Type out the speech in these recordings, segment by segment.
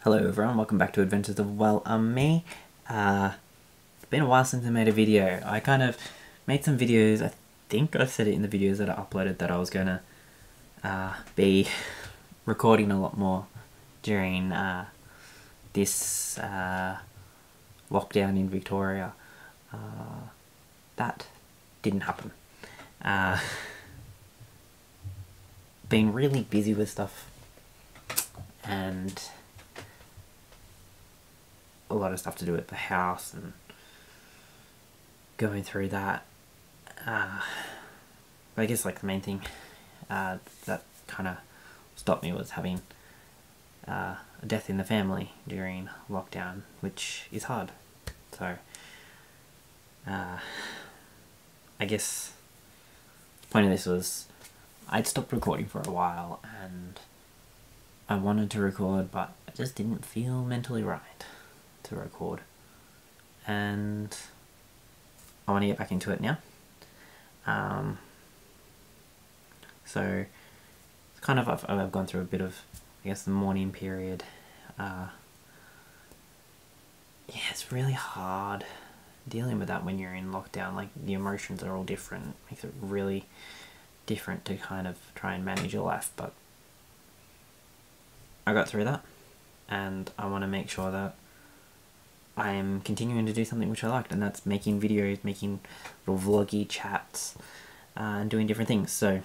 Hello everyone, welcome back to Adventures of Me. It's been a while since I made a video. I kind of made some videos. I think I said it in the videos that I uploaded that I was going to be recording a lot more during this lockdown in Victoria. That didn't happen. Been really busy with stuff and a lot of stuff to do with the house and going through that. I guess like the main thing that kind of stopped me was having a death in the family during lockdown, which is hard. So I guess the point of this was I'd stopped recording for a while and I wanted to record, but I just didn't feel mentally right to record, and I want to get back into it now. So it's kind of I've gone through a bit of, I guess, the mourning period. Yeah, it's really hard dealing with that when you're in lockdown. Like, the emotions are all different. It makes it really different to kind of try and manage your life, but I got through that, and I want to make sure that I am continuing to do something which I liked, and that's making videos, making little vloggy chats, and doing different things. So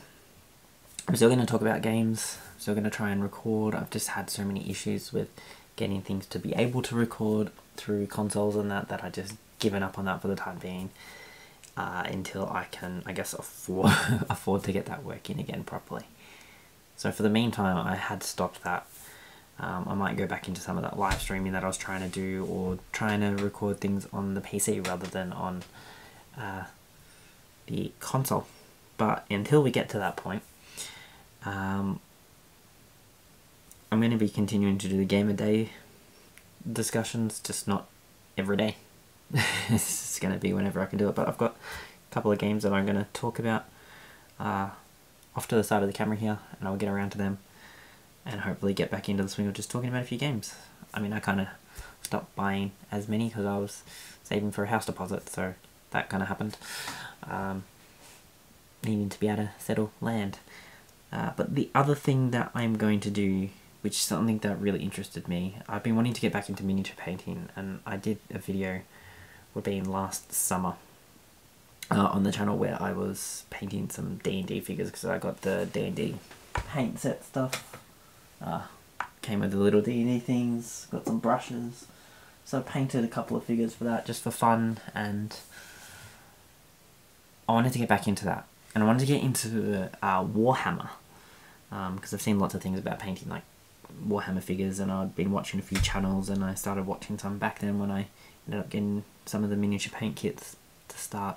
I'm still going to talk about games, I'm still going to try and record. I've just had so many issues with getting things to be able to record through consoles and that I just given up on that for the time being, until I can, I guess, afford to get that working again properly. So for the meantime, I had stopped that. I might go back into some of that live streaming that I was trying to do, or trying to record things on the PC rather than on the console. But until we get to that point, I'm going to be continuing to do the game a day discussions, just not every day. This is going to be whenever I can do it, but I've got a couple of games that I'm going to talk about off to the side of the camera here, and I'll get around to them and hopefully get back into the swing of just talking about a few games. I mean, I kind of stopped buying as many because I was saving for a house deposit, so that kind of happened. Needing to be able to settle land. But the other thing that I'm going to do, which is something that really interested me, I've been wanting to get back into miniature painting, and I did a video, would be last summer, on the channel, where I was painting some D&D figures, because I got the D&D paint set stuff. Came with the little D&D things, got some brushes, so I painted a couple of figures for that, just for fun, and I wanted to get back into that. And I wanted to get into Warhammer, because I've seen lots of things about painting like Warhammer figures, and I'd been watching a few channels, and I started watching some back then when I ended up getting some of the miniature paint kits to start.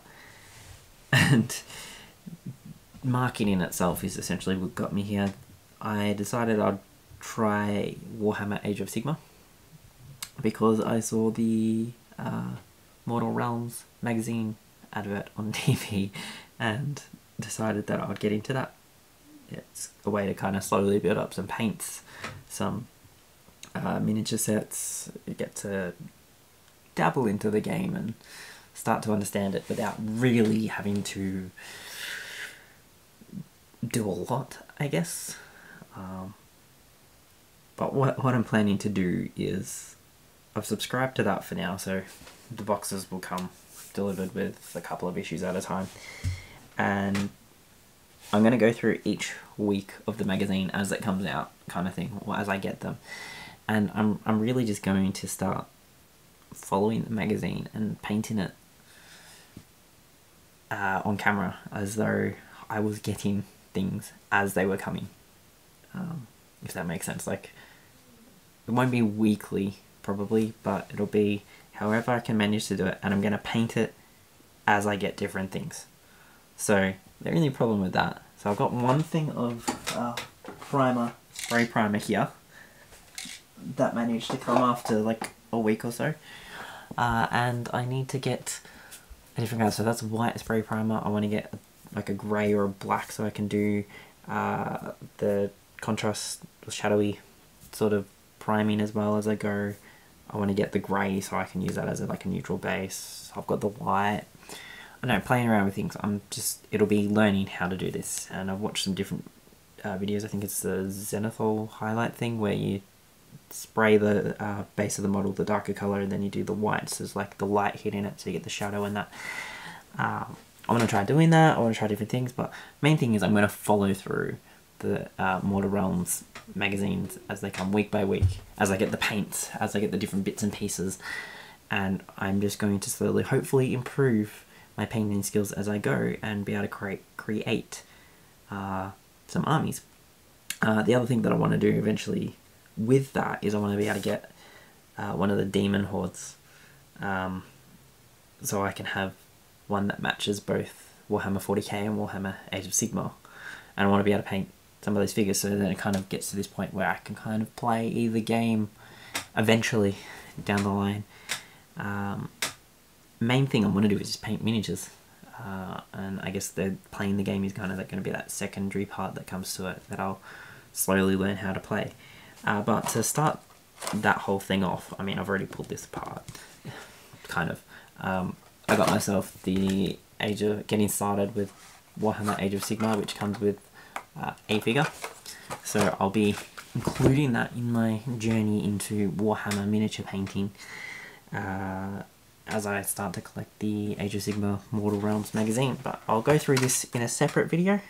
And marketing itself is essentially what got me here. I decided I'd try Warhammer Age of Sigmar because I saw the Mortal Realms magazine advert on TV and decided that I would get into that. It's a way to kind of slowly build up some paints, some miniature sets. You get to dabble into the game and start to understand it without really having to do a lot, I guess. But what I'm planning to do is, I've subscribed to that for now, so the boxes will come delivered with a couple of issues at a time, and I'm going to go through each week of the magazine as it comes out, kind of thing, or as I get them, and I'm really just going to start following the magazine and painting it on camera as though I was getting things as they were coming, if that makes sense. Like, it won't be weekly probably, but it'll be however I can manage to do it, and I'm going to paint it as I get different things. So the only problem with that, so I've got one thing of spray primer here that managed to come after like a week or so, and I need to get a different colour. So that's white spray primer. I want to get like a grey or a black so I can do the contrast, shadowy sort of priming as well as I go. I want to get the grey so I can use that as like a neutral base. I've got the white. I don't know, playing around with things. It'll be learning how to do this. And I've watched some different videos. I think it's the Zenithal highlight thing where you spray the base of the model the darker colour and then you do the whites. There's like the light hitting it so you get the shadow and that. I want to try doing that. I want to try different things, but main thing is I'm going to follow through the Mortal Realms magazines as they come week by week, as I get the paints, as I get the different bits and pieces, and I'm just going to slowly, hopefully, improve my painting skills as I go and be able to create some armies. The other thing that I want to do eventually with that is I want to be able to get one of the demon hordes, so I can have one that matches both Warhammer 40k and Warhammer Age of Sigmar, and I want to be able to paint some of those figures so that it kind of gets to this point where I can kind of play either game eventually down the line. Main thing I want to do is just paint miniatures, and I guess playing the game is kind of going to be that secondary part that comes to it that I'll slowly learn how to play. But to start that whole thing off, I mean, I've already pulled this apart, kind of. I got myself the getting started with Warhammer Age of Sigmar, which comes with a figure, so I'll be including that in my journey into Warhammer miniature painting as I start to collect the Age of Sigmar Mortal Realms magazine. But I'll go through this in a separate video,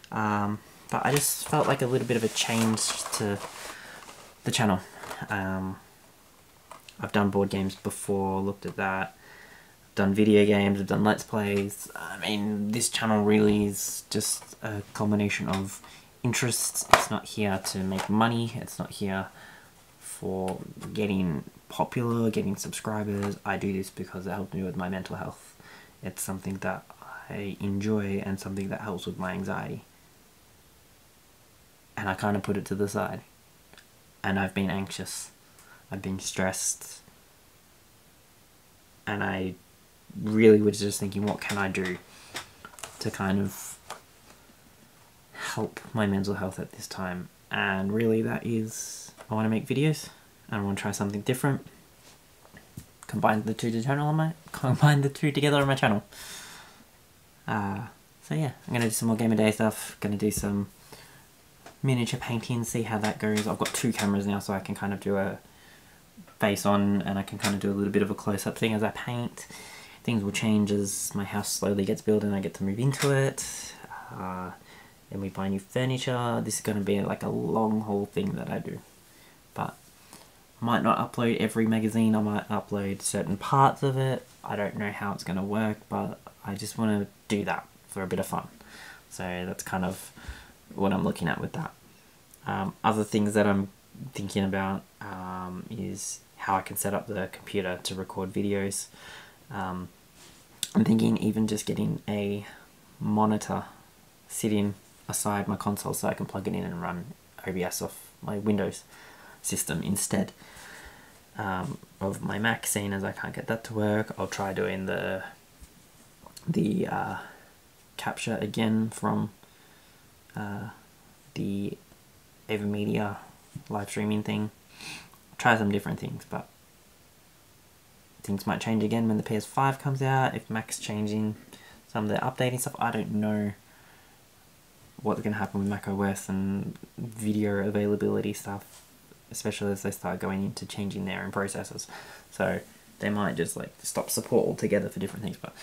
but I just felt like a little bit of a change to the channel. I've done board games before, looked at that, done video games, I've done Let's Plays. I mean, this channel really is just a combination of interests. It's not here to make money, it's not here for getting popular, getting subscribers. I do this because it helps me with my mental health. It's something that I enjoy and something that helps with my anxiety. And I kind of put it to the side. And I've been anxious, I've been stressed, and I really was just thinking, what can I do to kind of help my mental health at this time? And really that is, I want to make videos, and I want to try something different, combine the two together on my channel. So yeah, I'm going to do some more Game of Day stuff, going to do some miniature painting, see how that goes. I've got 2 cameras now, so I can kind of do a face on, and I can kind of do a little bit of a close-up thing as I paint. Things will change as my house slowly gets built and I get to move into it. Then we buy new furniture. This is going to be like a long haul thing that I do. But I might not upload every magazine, I might upload certain parts of it. I don't know how it's going to work, but I just want to do that for a bit of fun. So that's kind of what I'm looking at with that. Other things that I'm thinking about is how I can set up the computer to record videos. I'm thinking even just getting a monitor sitting aside my console so I can plug it in and run OBS off my Windows system instead of my Mac, seeing as I can't get that to work. I'll try doing the capture again from the AverMedia live streaming thing. Try some different things, but things might change again when the PS5 comes out, if Mac's changing some of the updating stuff. I don't know what's going to happen with macOS and video availability stuff, especially as they start going into changing their own processors. So they might just like stop support altogether for different things, but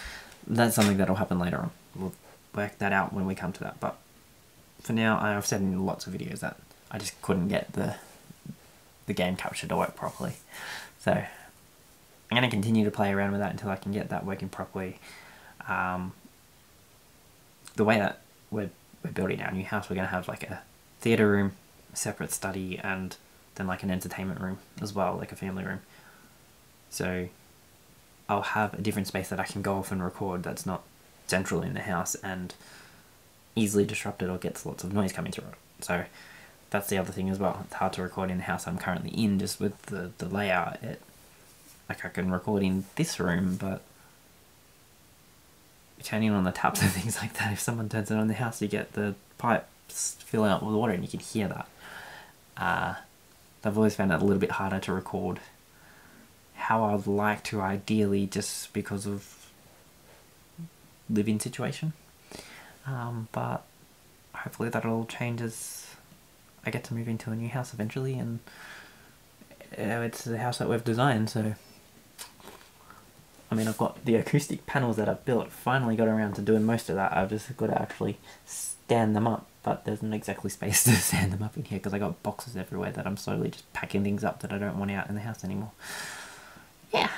that's something that'll happen later on. We'll work that out when we come to that. But for now, I've said in lots of videos that I just couldn't get the game capture to work properly. So I'm going to continue to play around with that until I can get that working properly. The way that we're building our new house, we're going to have like a theatre room, a separate study, and then like an entertainment room as well, like a family room. So I'll have a different space that I can go off and record that's not central in the house and easily disrupted or gets lots of noise coming through it. So that's the other thing as well. It's hard to record in the house I'm currently in, just with the layout. Like I can record in this room, but turning on the taps and things like that, if someone turns it on in the house, you get the pipes fill out with water and you can hear that. I've always found it a little bit harder to record how I'd like to ideally, just because of living situation. But hopefully that all changes. I get to move into a new house eventually, and it's a house that we've designed, so I mean, I've got the acoustic panels that I've built. Finally got around to doing most of that. I've just got to actually stand them up, but there's not exactly space to stand them up in here because I got boxes everywhere that I'm slowly just packing things up that I don't want out in the house anymore. Yeah,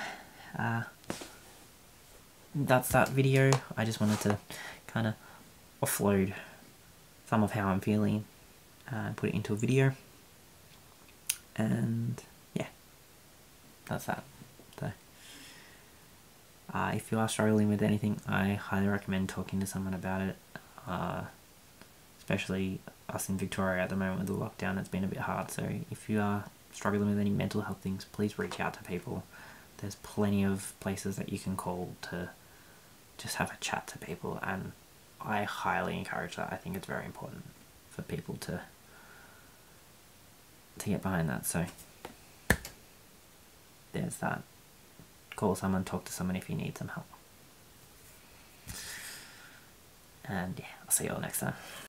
that's that video. I just wanted to kind of offload some of how I'm feeling and put it into a video. And yeah, that's that. So, if you are struggling with anything, I highly recommend talking to someone about it. Especially us in Victoria at the moment with the lockdown, it's been a bit hard. So if you are struggling with any mental health things, please reach out to people. There's plenty of places that you can call to just have a chat to people, and I highly encourage that. I think it's very important for people to get behind that. So there's that. Call someone, talk to someone if you need some help. And yeah, I'll see you all next time.